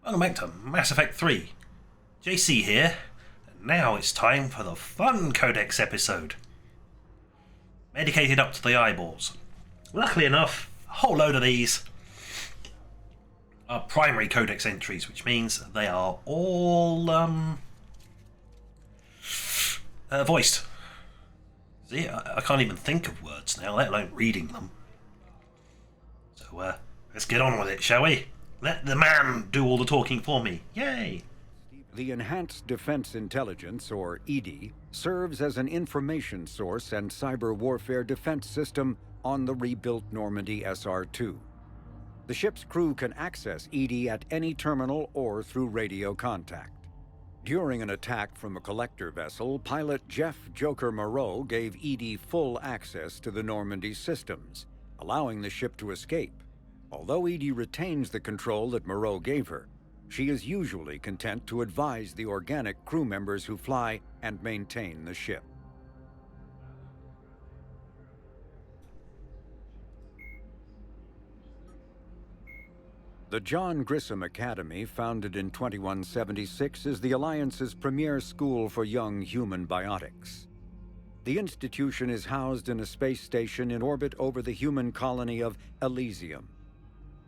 Welcome back to Mass Effect 3. JC here, and now it's time for the fun Codex episode. Medicated up to the eyeballs. Luckily enough, a whole load of these are primary Codex entries, which means they are all voiced. See, I can't even think of words now, let alone reading them. So let's get on with it, shall we? Let the man do all the talking for me. Yay! The Enhanced Defense Intelligence, or EDI, serves as an information source and cyber warfare defense system on the rebuilt Normandy SR-2. The ship's crew can access EDI at any terminal or through radio contact. During an attack from a collector vessel, pilot Jeff Joker Moreau gave EDI full access to the Normandy systems, allowing the ship to escape. Although EDI retains the control that Moreau gave her, she is usually content to advise the organic crew members who fly and maintain the ship. The John Grissom Academy, founded in 2176, is the Alliance's premier school for young human biotics. The institution is housed in a space station in orbit over the human colony of Elysium.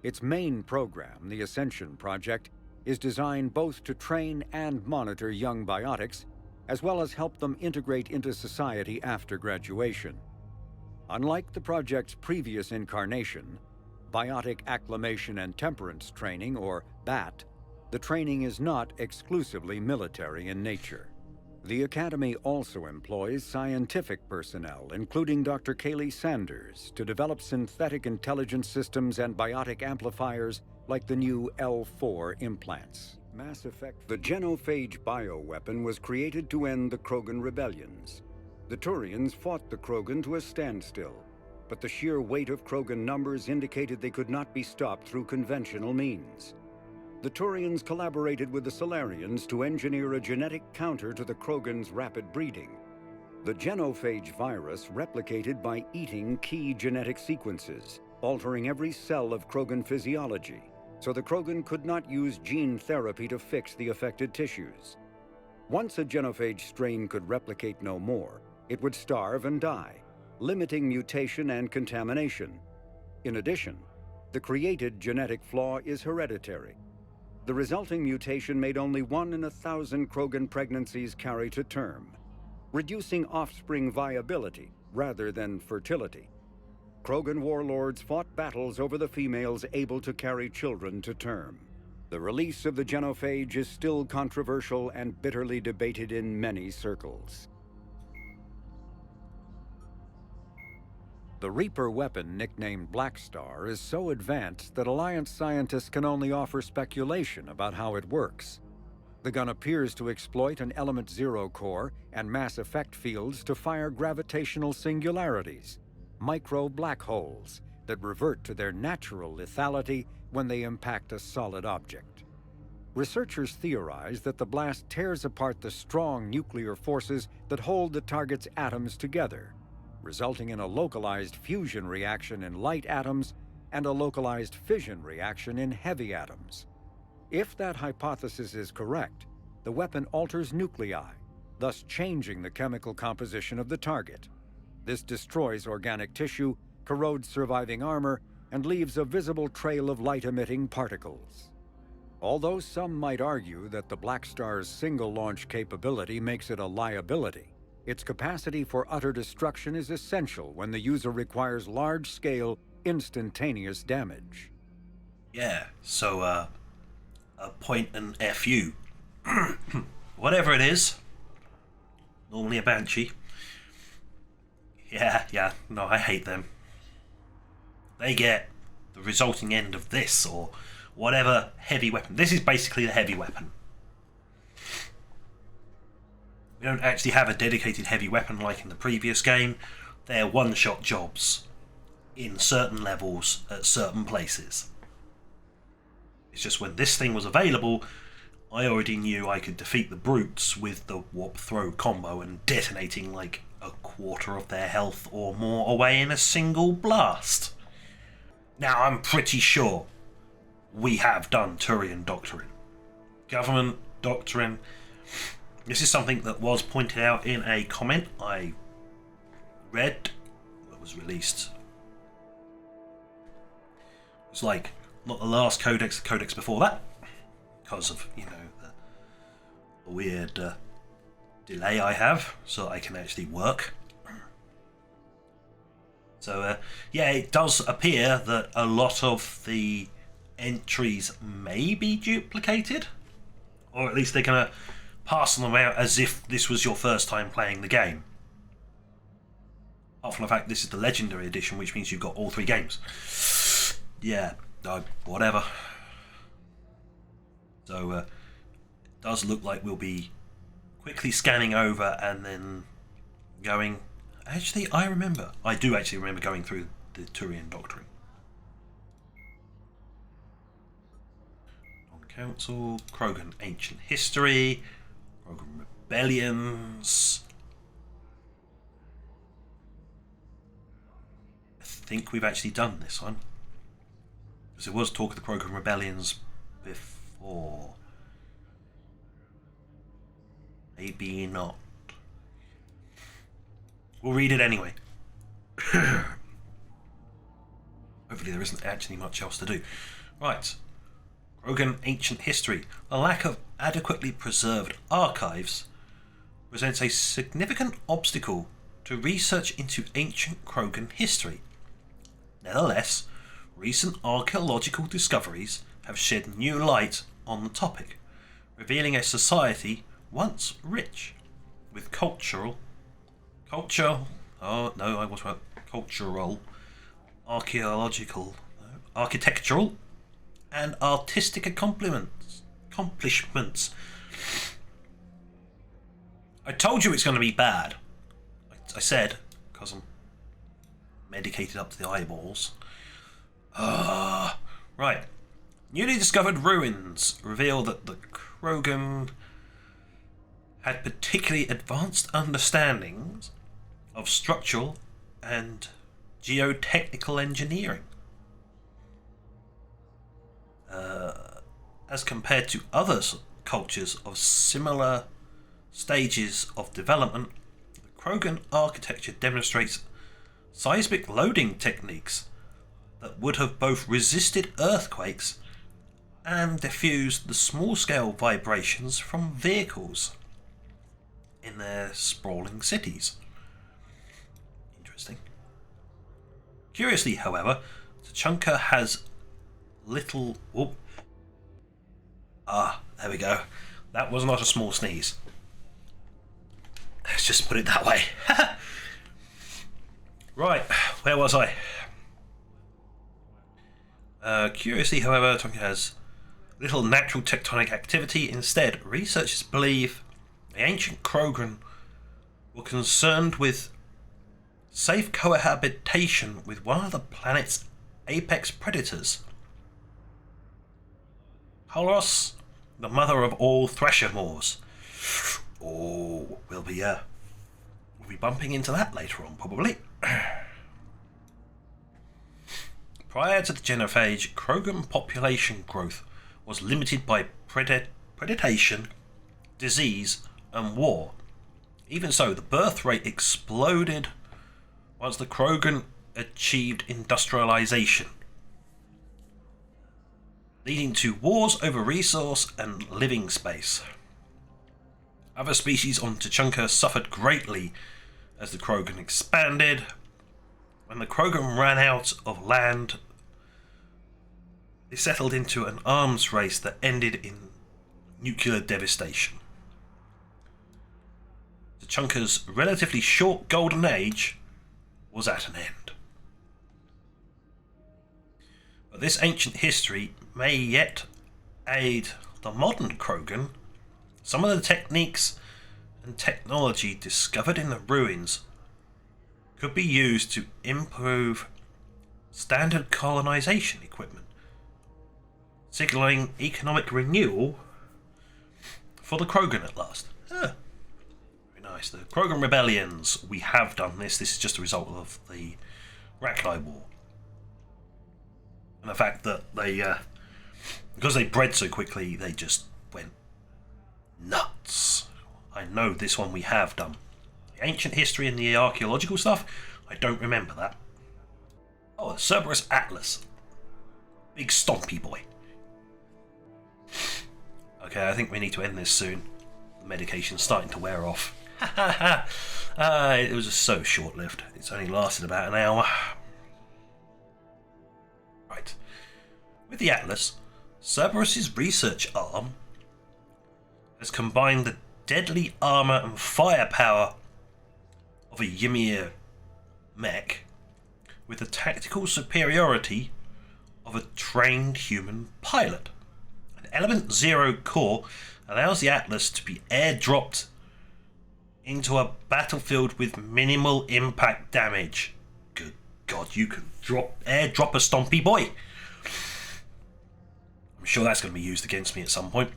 Its main program, the Ascension Project, is designed both to train and monitor young biotics, as well as help them integrate into society after graduation. Unlike the project's previous incarnation, Biotic Acclimation and Temperance Training, or BAT, the training is not exclusively military in nature. The Academy also employs scientific personnel, including Dr. Kaylee Sanders, to develop synthetic intelligence systems and biotic amplifiers like the new L4 implants. Mass Effect. The genophage bioweapon was created to end the Krogan rebellions. The Turians fought the Krogan to a standstill, but the sheer weight of Krogan numbers indicated they could not be stopped through conventional means. The Turians collaborated with the Solarians to engineer a genetic counter to the Krogan's rapid breeding. The genophage virus replicated by eating key genetic sequences, altering every cell of Krogan physiology, so the Krogan could not use gene therapy to fix the affected tissues. Once a genophage strain could replicate no more, it would starve and die, limiting mutation and contamination. In addition, the created genetic flaw is hereditary. The resulting mutation made only 1 in 1,000 Krogan pregnancies carry to term, reducing offspring viability rather than fertility. Krogan warlords fought battles over the females able to carry children to term. The release of the genophage is still controversial and bitterly debated in many circles. The Reaper weapon, nicknamed Black Star, is so advanced that Alliance scientists can only offer speculation about how it works. The gun appears to exploit an Element Zero core and mass effect fields to fire gravitational singularities, micro-black holes that revert to their natural lethality when they impact a solid object. Researchers theorize that the blast tears apart the strong nuclear forces that hold the target's atoms together, resulting in a localized fusion reaction in light atoms and a localized fission reaction in heavy atoms. If that hypothesis is correct, the weapon alters nuclei, thus changing the chemical composition of the target. This destroys organic tissue, corrodes surviving armor, and leaves a visible trail of light-emitting particles. Although some might argue that the Black Star's single-launch capability makes it a liability, its capacity for utter destruction is essential when the user requires large-scale, instantaneous damage. Yeah, so, a point and FU. Whatever it is. Normally a Banshee. Yeah, no, I hate them. They get the resulting end of this, or whatever heavy weapon. This is basically the heavy weapon. We don't actually have a dedicated heavy weapon like in the previous game. They're one-shot jobs in certain levels at certain places. It's just when this thing was available, I already knew I could defeat the brutes with the warp-throw combo and detonating like a quarter of their health or more away in a single blast. Now I'm pretty sure we have done Turian doctrine. government doctrine. This is something that was pointed out in a comment I read that was released. It was like, not the last Codex, the Codex before that, because of, you know, the weird delay I have, so that I can actually work. So, yeah, it does appear that a lot of the entries may be duplicated, or at least they're going to pass them out as if this was your first time playing the game. Apart from the fact this is the Legendary Edition, which means you've got all 3 games. Yeah, whatever. So, it does look like we'll be quickly scanning over and then going... Actually, I do actually remember going through the Turian Doctrine. Non-Council, Krogan Ancient History, Krogan Rebellions. I think we've actually done this one. Because there was talk of the Krogan Rebellions before. Maybe not. We'll read it anyway. Hopefully there isn't actually much else to do. Right. Krogan Ancient History. The lack of adequately preserved archives presents a significant obstacle to research into ancient Krogan history. Nevertheless, recent archaeological discoveries have shed new light on the topic, revealing a society once rich with cultural, archaeological, architectural, and artistic accomplishments. I told you it's going to be bad. I said, because I'm medicated up to the eyeballs. Right. Newly discovered ruins reveal that the Krogan had particularly advanced understandings of structural and geotechnical engineering. As compared to other cultures of similar stages of development, the Krogan architecture demonstrates seismic loading techniques that would have both resisted earthquakes and diffused the small-scale vibrations from vehicles in their sprawling cities. Interesting. Curiously, however, Tuchanka has little... Whoop. There we go. That was not a small sneeze. Let's just put it that way. Right, where was I? Curiously, however, Tuchanka has little natural tectonic activity. Instead, researchers believe the ancient Krogan were concerned with safe cohabitation with one of the planet's apex predators. Holos, the mother of all thresher moors. Oh, we'll be bumping into that later on, probably. Prior to the Genophage, Krogan population growth was limited by predation, disease, and war. Even so, the birth rate exploded once the Krogan achieved industrialization, leading to wars over resource and living space. Other species on Tuchanka suffered greatly as the Krogan expanded. When the Krogan ran out of land, they settled into an arms race that ended in nuclear devastation. Tuchanka's relatively short golden age was at an end. But this ancient history may yet aid the modern Krogan. Some of the techniques and technology discovered in the ruins could be used to improve standard colonization equipment, signaling economic renewal for the Krogan at last. Very nice. The Krogan Rebellions, we have done this. This is just a result of the Racknai War. And the fact that they, because they bred so quickly, they just went Nuts. I know this one we have done. The ancient history and the archaeological stuff, I don't remember that. Oh, a Cerberus Atlas. Big stompy boy. Okay, I think we need to end this soon. The medication's starting to wear off. It was just so short-lived. It's only lasted about an hour. Right. With the Atlas, Cerberus's research arm has combined the deadly armor and firepower of a Ymir mech with the tactical superiority of a trained human pilot. An Element Zero core allows the Atlas to be airdropped into a battlefield with minimal impact damage. Good God, you can airdrop a stompy boy. I'm sure that's going to be used against me at some point.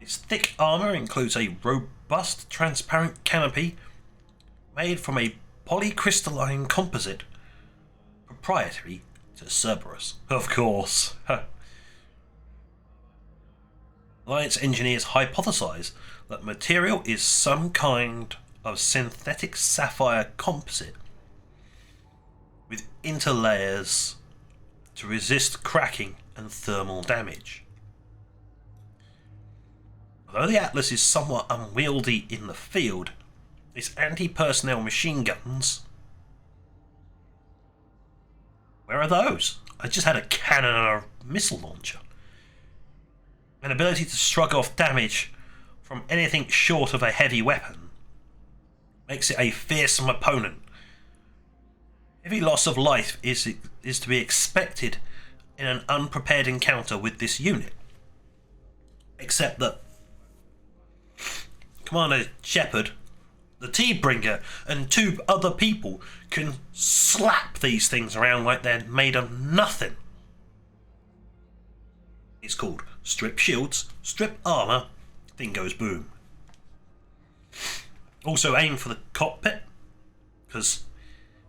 Its thick armour includes a robust transparent canopy made from a polycrystalline composite proprietary to Cerberus. Of course. Alliance engineers hypothesize that the material is some kind of synthetic sapphire composite with interlayers to resist cracking and thermal damage. Although the Atlas is somewhat unwieldy in the field, its anti-personnel machine guns... Where are those? I just had a cannon and a missile launcher. An ability to shrug off damage from anything short of a heavy weapon makes it a fearsome opponent. Heavy loss of life is to be expected in an unprepared encounter with this unit. Except that Commander Shepard, the Tea-bringer, and 2 other people can slap these things around like they're made of nothing. It's called strip shields, strip armour, thing goes boom. Also aim for the cockpit, because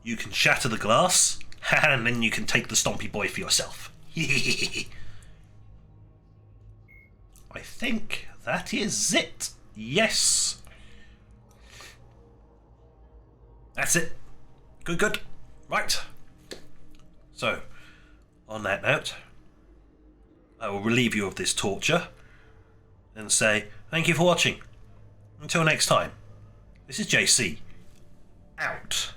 you can shatter the glass, and then you can take the stompy boy for yourself. I think that is it. Yes. That's it. Good. Right. So, on that note, I will relieve you of this torture and say thank you for watching. Until next time, this is JC, out.